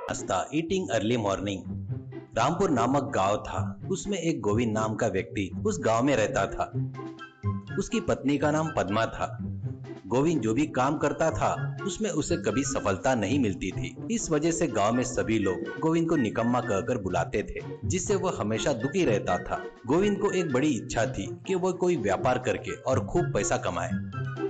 नाश्ता eating early morning. Rampur नामक गांव था। उसमें एक गोविंद नाम का व्यक्ति उस गांव में रहता था। उसकी पत्नी का नाम पद्मा था। गोविंद जो भी काम करता था उसमें उसे कभी सफलता नहीं मिलती थी। इस वजह से गांव में सभी लोग गोविंद को निकम्मा कहकर बुलाते थे, जिससे वह हमेशा दुखी रहता था। गोविंद को एक बड़ी इच्छा थी कि वह कोई व्यापार करके और खूब पैसा कमाए।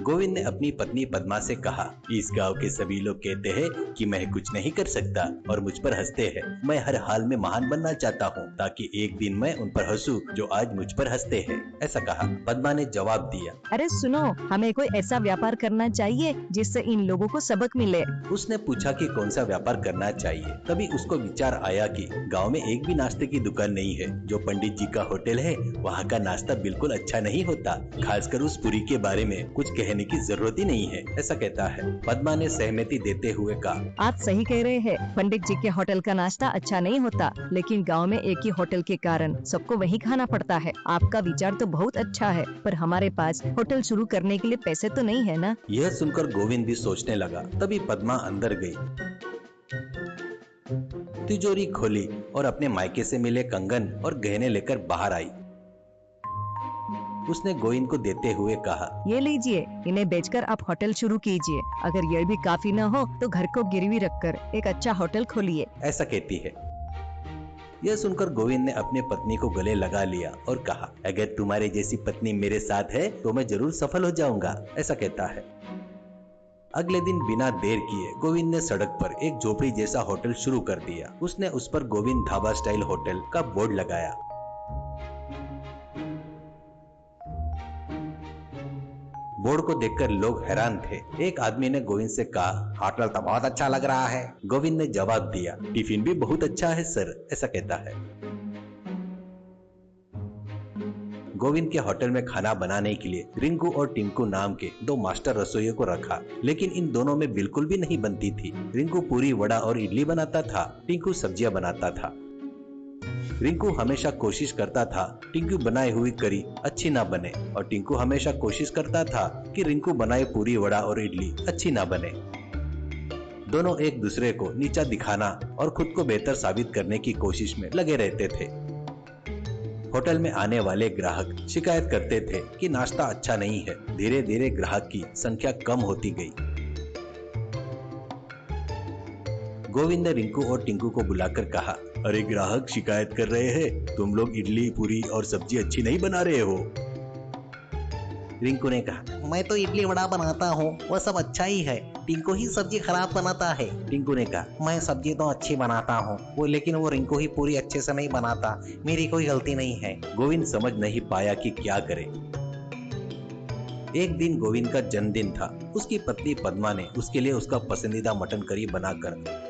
गोविंद ने अपनी पत्नी पद्मा से कहा, इस गांव के सभी लोग कहते हैं कि मैं कुछ नहीं कर सकता और मुझ पर हंसते हैं। मैं हर हाल में महान बनना चाहता हूँ ताकि एक दिन मैं उन पर हंसूं जो आज मुझ पर हंसते हैं। ऐसा कहा। पद्मा ने जवाब दिया, अरे सुनो, हमें कोई ऐसा व्यापार करना चाहिए जिससे इन लोगों को सबक मिले। उसने पूछा कि कौन सा व्यापार करना चाहिए। तभी उसको विचार आया कि गांव में एक भी नाश्ते की दुकान नहीं है। जो पंडित जी का होटल है वहाँ का नाश्ता बिल्कुल अच्छा नहीं होता। खासकर उस पूरी के बारे में कुछ कहने की जरूरत ही नहीं है। ऐसा कहता है। पद्मा ने सहमति देते हुए कहा, आप सही कह रहे हैं। पंडित जी के होटल का नाश्ता अच्छा नहीं होता, लेकिन गांव में एक ही होटल के कारण सबको वही खाना पड़ता है। आपका विचार तो बहुत अच्छा है, पर हमारे पास होटल शुरू करने के लिए पैसे तो नहीं है ना। यह सुनकर गोविंद भी सोचने लगा। तभी पद्मा अंदर गई, तिजोरी खोली और अपने मायके से मिले कंगन और गहने लेकर बाहर आई। उसने गोविंद को देते हुए कहा, ये लीजिए, इन्हें बेचकर आप होटल शुरू कीजिए। अगर ये भी काफी न हो तो घर को गिरवी रखकर एक अच्छा होटल खोलिए। ऐसा कहती है। यह सुनकर गोविंद ने अपने पत्नी को गले लगा लिया और कहा, अगर तुम्हारे जैसी पत्नी मेरे साथ है तो मैं जरूर सफल हो जाऊंगा। ऐसा कहता है। अगले दिन बिना देर किए गोविंद ने सड़क पर एक झोपड़ी जैसा होटल शुरू कर दिया। उसने उस पर गोविंद ढाबा स्टाइल होटल का बोर्ड लगाया। बोर्ड को देखकर लोग हैरान थे। एक आदमी ने गोविंद से कहा, होटल तो बहुत अच्छा लग रहा है। गोविंद ने जवाब दिया, टिफिन भी बहुत अच्छा है सर। ऐसा कहता है। गोविंद के होटल में खाना बनाने के लिए रिंकू और टिंकू नाम के दो मास्टर रसोइयों को रखा, लेकिन इन दोनों में बिल्कुल भी नहीं बनती थी। रिंकू पूरी, वड़ा और इडली बनाता था, टिंकू सब्जियां बनाता था। रिंकू हमेशा कोशिश करता था टिंकू बनाई हुई करी अच्छी ना बने, और टिंकू हमेशा कोशिश करता था कि रिंकू बनाए पूरी, वड़ा और इडली अच्छी ना बने। दोनों एक दूसरे को नीचा दिखाना और खुद को बेहतर साबित करने की कोशिश में लगे रहते थे। होटल में आने वाले ग्राहक शिकायत करते थे कि नाश्ता अच्छा नहीं है। धीरे धीरे ग्राहक की संख्या कम होती गई। गोविंद ने रिंकू और टिंकू को बुलाकर कहा, अरे ग्राहक शिकायत कर रहे हैं, तुम लोग इडली, पूरी और सब्जी अच्छी नहीं बना रहे हो। रिंकू ने कहा, मैं तो इडली वड़ा बनाता हूँ, वह सब अच्छा ही है। टिंकू ही सब्जी खराब बनाता है। टिंकू ने कहा, मैं सब्जी तो अच्छी बनाता हूँ, लेकिन वो रिंकू ही पूरी अच्छे से नहीं बनाता। मेरी कोई गलती नहीं है। गोविंद समझ नहीं पाया कि क्या करे। एक दिन गोविंद का जन्मदिन था। उसकी पत्नी पद्मा ने उसके लिए उसका पसंदीदा मटन करी बनाकर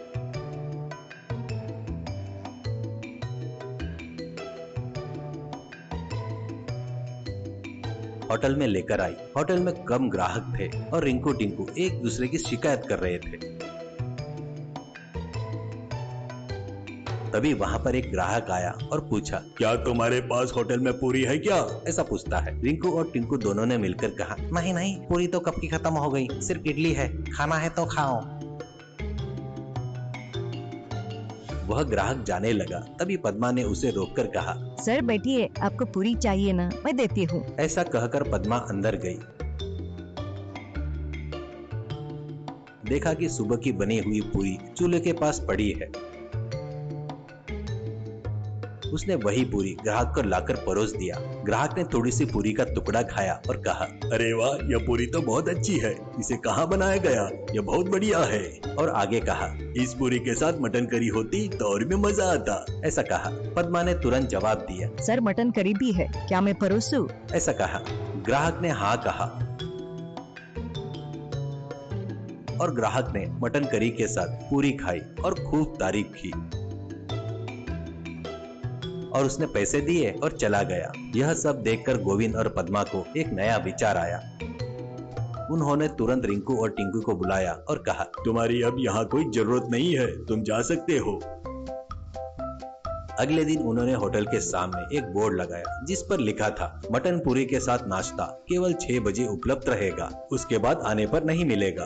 होटल में लेकर आई। होटल में कम ग्राहक थे और रिंकू टिंकू एक दूसरे की शिकायत कर रहे थे। तभी वहाँ पर एक ग्राहक आया और पूछा, क्या तुम्हारे पास होटल में पूरी है क्या? ऐसा पूछता है। रिंकू और टिंकू दोनों ने मिलकर कहा, नहीं नहीं, पूरी तो कब की खत्म हो गई, सिर्फ इडली है। खाना है तो खाओ। वह ग्राहक जाने लगा। तभी पद्मा ने उसे रोककर कहा, सर बैठिए, आपको पूरी चाहिए ना, मैं देती हूँ। ऐसा कहकर पद्मा अंदर गई। देखा कि सुबह की बनी हुई पूरी चूल्हे के पास पड़ी है। उसने वही पूरी ग्राहक को लाकर परोस दिया। ग्राहक ने थोड़ी सी पूरी का टुकड़ा खाया और कहा, अरे वाह, यह पूरी तो बहुत अच्छी है। इसे कहाँ बनाया गया? यह बहुत बढ़िया है। और आगे कहा, इस पूरी के साथ मटन करी होती तो और भी मजा आता। ऐसा कहा। पद्मा ने तुरंत जवाब दिया, सर मटन करी भी है, क्या मैं परोसूं? ऐसा कहा। ग्राहक ने हाँ कहा और ग्राहक ने मटन करी के साथ पूरी खाई और खूब तारीफ की और उसने पैसे दिए और चला गया। यह सब देखकर गोविंद और पद्मा को एक नया विचार आया। उन्होंने तुरंत रिंकू और टिंकू को बुलाया और कहा, तुम्हारी अब यहाँ कोई जरूरत नहीं है, तुम जा सकते हो। अगले दिन उन्होंने होटल के सामने एक बोर्ड लगाया जिस पर लिखा था, मटन पूरी के साथ नाश्ता केवल 6 बजे उपलब्ध रहेगा, उसके बाद आने पर नहीं मिलेगा।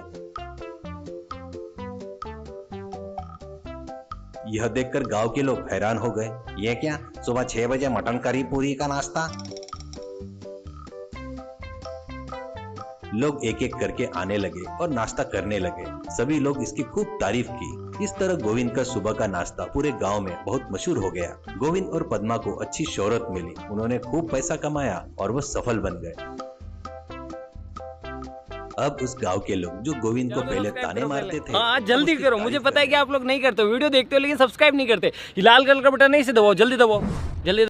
यह देखकर गांव के लोग हैरान हो गए। ये क्या, सुबह 6 बजे मटन करी पूरी का नाश्ता? लोग एक एक करके आने लगे और नाश्ता करने लगे। सभी लोग इसकी खूब तारीफ की। इस तरह गोविंद का सुबह का नाश्ता पूरे गांव में बहुत मशहूर हो गया। गोविंद और पद्मा को अच्छी शोहरत मिली, उन्होंने खूब पैसा कमाया और वो सफल बन गए। अब उस गांव के लोग जो गोविंद को पहले ताने मारते थे, हाँ जल्दी उसकी करो, तारीफ मुझे पता करने है कि आप लोग नहीं करते हो, वीडियो देखते हो लेकिन सब्सक्राइब नहीं करते। ये लाल कलर का बटन नहीं से दबाओ, जल्दी दबाओ, जल्दी।